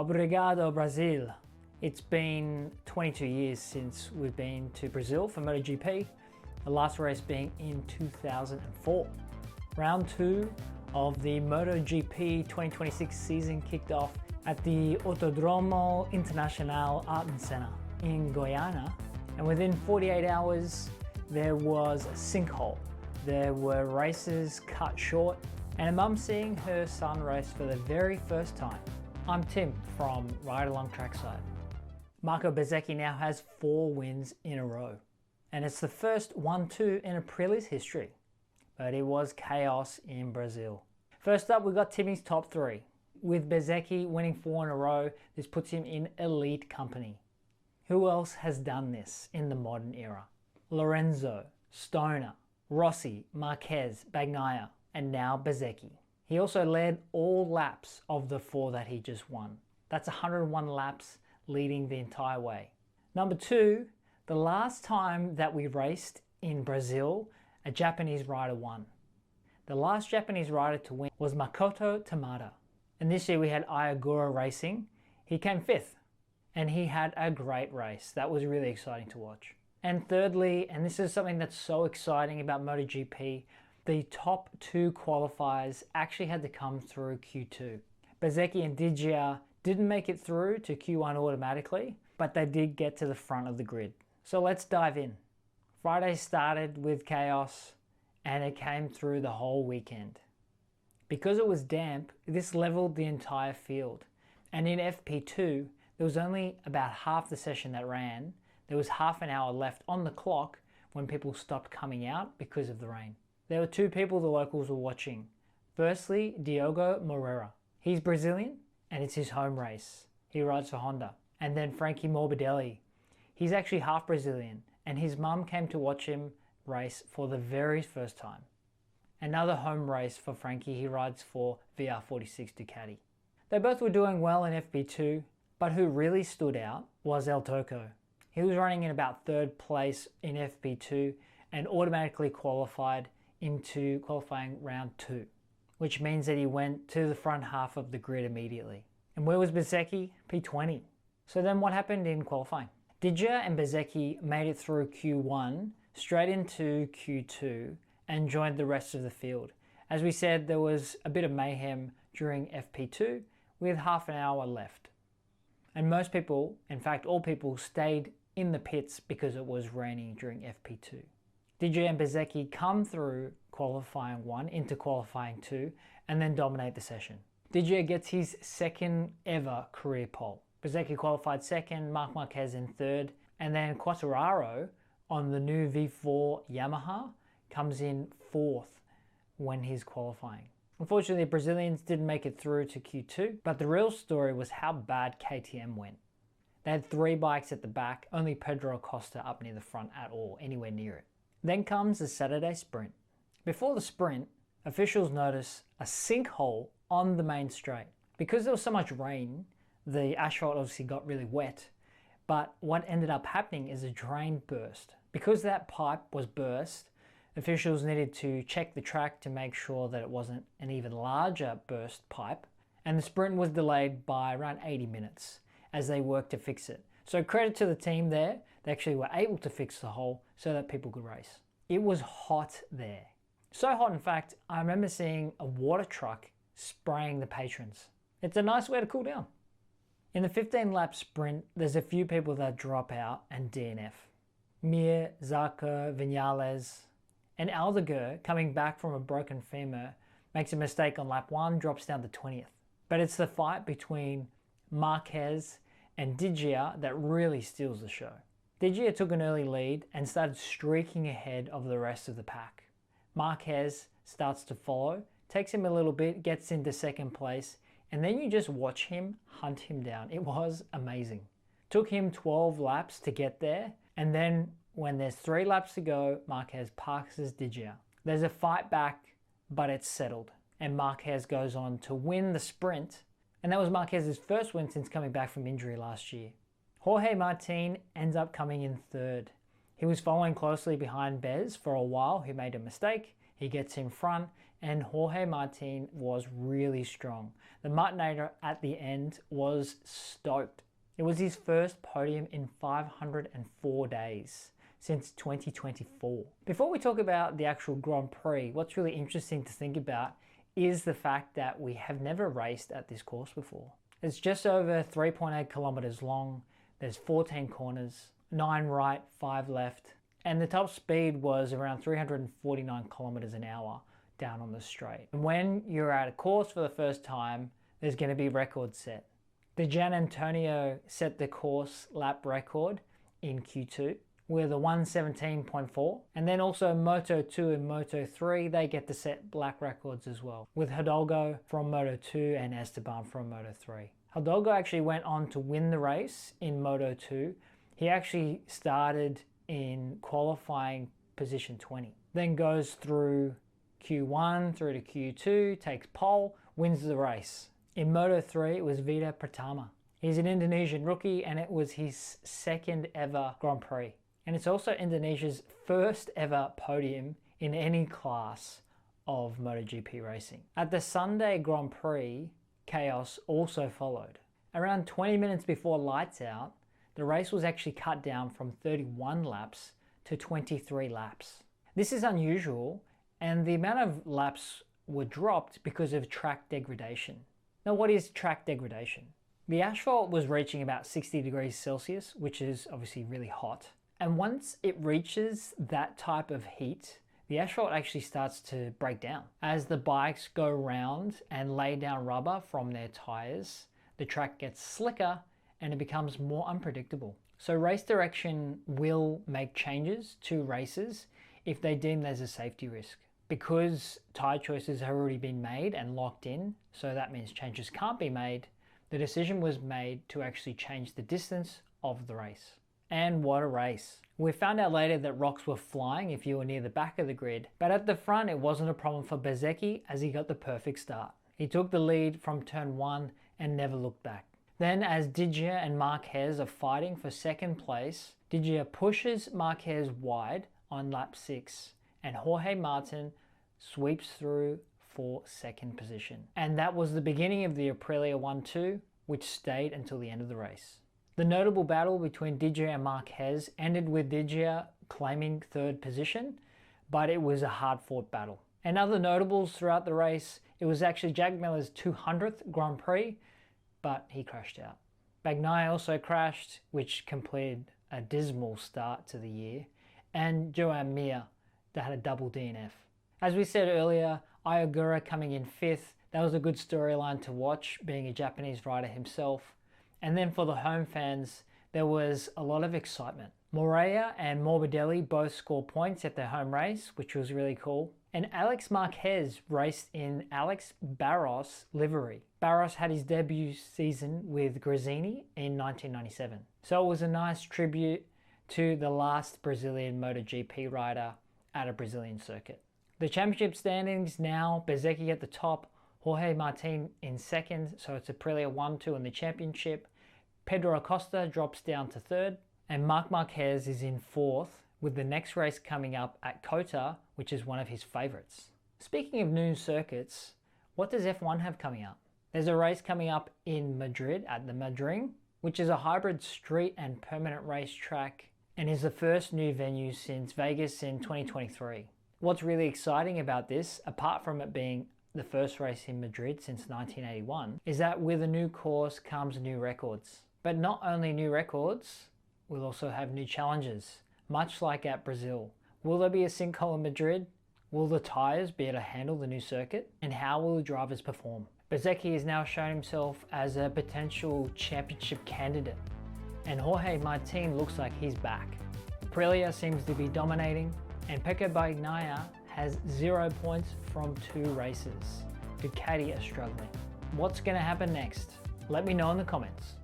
Obrigado Brasil. It's been 22 years since we've been to Brazil for MotoGP, the last race being in 2004. Round 2 of the MotoGP 2026 season kicked off at the Autódromo Internacional Ayrton Senna in Goiânia, and within 48 hours there was a sinkhole. There were races cut short, and a mum seeing her son race for the very first time. I'm Tim from Ride Along Trackside. Marco Bezzecchi now has 4 wins in a row, and it's the first 1-2 in Aprilia's history, but it was chaos in Brazil. First up, we got Timmy's top 3. With Bezzecchi winning 4 in a row, this puts him in elite company. Who else has done this in the modern era? Lorenzo, Stoner, Rossi, Marquez, Bagnaia, and now Bezzecchi. He also led all laps of the 4 that he just won. That's 101 laps leading the entire way. Number 2, the last time that we raced in Brazil, a Japanese rider won. The last Japanese rider to win was Makoto Tamada. And this year we had Ayagura racing. He came 5th, and he had a great race. That was really exciting to watch. And thirdly, and this is something that's so exciting about MotoGP, the top 2 qualifiers actually had to come through Q2. Bezzecchi and Degradation didn't make it through to Q1 automatically, but they did get to the front of the grid. So let's dive in. Friday started with chaos, and it came through the whole weekend. Because it was damp, this leveled the entire field. And in FP2, there was only about half the session that ran. There was half an hour left on the clock when people stopped coming out because of the rain. There were 2 people the locals were watching. Firstly, Diogo Moreira. He's Brazilian, and it's his home race. He rides for Honda. And then Frankie Morbidelli. He's actually half Brazilian, and his mum came to watch him race for the very first time. Another home race for Frankie, he rides for VR46 Ducati. They both were doing well in FP2, but who really stood out was El Turco. He was running in about 3rd place in FP2 and automatically qualified into qualifying round 2, which means that he went to the front half of the grid immediately. And where was Bezzecchi? P20. So then what happened in qualifying? Degradation and Bezzecchi made it through Q1 straight into Q2 and joined the rest of the field. As we said, there was a bit of mayhem during FP2 with half an hour left. And most people, in fact all people, stayed in the pits because it was raining during FP2. Degradation and Bezzecchi come through qualifying 1 into qualifying 2 and then dominate the session. Degradation gets his 2nd ever career pole. Bezzecchi qualified 2nd, Marc Marquez in 3rd, and then Quartararo on the new V4 Yamaha comes in 4th when he's qualifying. Unfortunately, the Brazilians didn't make it through to Q2, but the real story was how bad KTM went. They had 3 bikes at the back, only Pedro Acosta up near the front at all, anywhere near it. Then comes the Saturday sprint. Before the sprint, officials notice a sinkhole on the main straight. Because there was so much rain, the asphalt obviously got really wet, but what ended up happening is a drain burst. Because that pipe was burst, officials needed to check the track to make sure that it wasn't an even larger burst pipe, and the sprint was delayed by around 80 minutes as they worked to fix it. So credit to the team there, they actually were able to fix the hole so that people could race. It was hot there. So hot in fact, I remember seeing a water truck spraying the patrons. It's a nice way to cool down. In the 15 lap sprint, there's a few people that drop out and DNF. Mir, Zarco, Vinales, and Aldeguer, coming back from a broken femur, makes a mistake on lap 1, drops down to 20th. But it's the fight between Marquez and Degradation that really steals the show. Degradation took an early lead and started streaking ahead of the rest of the pack. Marquez starts to follow, takes him a little bit, gets into 2nd place, and then you just watch him hunt him down. It was amazing. Took him 12 laps to get there, and then when there's 3 laps to go, Marquez passes Degradation. There's a fight back, but it's settled, and Marquez goes on to win the sprint, and that was Marquez's first win since coming back from injury last year. Jorge Martin ends up coming in 3rd. He was following closely behind Bez for a while, who made a mistake. He gets in front, and Jorge Martin was really strong. The Martinator at the end was stoked. It was his first podium in 504 days since 2024. Before we talk about the actual Grand Prix, what's really interesting to think about is the fact that we have never raced at this course before. It's just over 3.8 kilometers long. There's 14 corners, 9 right, 5 left, and the top speed was around 349 kilometers an hour down on the straight. And when you're at a course for the first time, there's going to be records set. The Gian Antonio set the course lap record in Q2 with a 1:17.4, and then also Moto2 and Moto3, they get to set black records as well, with Hidalgo from Moto2 and Esteban from Moto3. Hidalgo actually went on to win the race in Moto2. He actually started in qualifying position 20, then goes through Q1 through to Q2, takes pole, wins the race. In Moto3, it was Vida Pratama. He's an Indonesian rookie and it was his second ever Grand Prix. And it's also Indonesia's first ever podium in any class of MotoGP racing. At the Sunday Grand Prix, chaos also followed. Around 20 minutes before lights out, the race was actually cut down from 31 laps to 23 laps. This is unusual, and the amount of laps were dropped because of track degradation. Now, what is track degradation? The asphalt was reaching about 60 degrees Celsius, which is obviously really hot. And once it reaches that type of heat, the asphalt actually starts to break down. As the bikes go around and lay down rubber from their tires, the track gets slicker and it becomes more unpredictable. So race direction will make changes to races if they deem there's a safety risk. Because tire choices have already been made and locked in, so that means changes can't be made, the decision was made to actually change the distance of the race. And what a race. We found out later that rocks were flying if you were near the back of the grid, but at the front it wasn't a problem for Bezzecchi as he got the perfect start. He took the lead from turn 1 and never looked back. Then as Digia and Marquez are fighting for second place, Digia pushes Marquez wide on lap 6 and Jorge Martin sweeps through for second position. And that was the beginning of the Aprilia 1-2, which stayed until the end of the race. The notable battle between Digia and Marquez ended with Digia claiming third position, but it was a hard-fought battle. And other notables throughout the race, it was actually Jack Miller's 200th Grand Prix, but he crashed out. Bagnaia also crashed, which completed a dismal start to the year, and Joan Mir, that had a double DNF. As we said earlier, Ayogura coming in 5th, that was a good storyline to watch, being a Japanese rider himself. And then for the home fans, there was a lot of excitement. Moreira and Morbidelli both scored points at their home race, which was really cool. And Alex Marquez raced in Alex Barros livery. Barros had his debut season with Gresini in 1997. So it was a nice tribute to the last Brazilian MotoGP rider at a Brazilian circuit. The championship standings now, Bezzecchi at the top, Jorge Martin in second, so it's Aprilia 1-2 in the championship. Pedro Acosta drops down to third, and Marc Marquez is in fourth, with the next race coming up at Kota, which is one of his favourites. Speaking of new circuits, what does F1 have coming up? There's a race coming up in Madrid at the Madrid, which is a hybrid street and permanent racetrack, and is the first new venue since Vegas in 2023. What's really exciting about this, apart from it being the first race in Madrid since 1981, is that with a new course comes new records. But not only new records, we'll also have new challenges, much like at Brazil. Will there be a sinkhole in Madrid? Will the tyres be able to handle the new circuit? And how will the drivers perform? Bezzecchi has now shown himself as a potential championship candidate, and Jorge Martin looks like he's back. Aprilia seems to be dominating, and Pecco Bagnaia has 0 points from 2 races. Ducati are struggling. What's going to happen next? Let me know in the comments.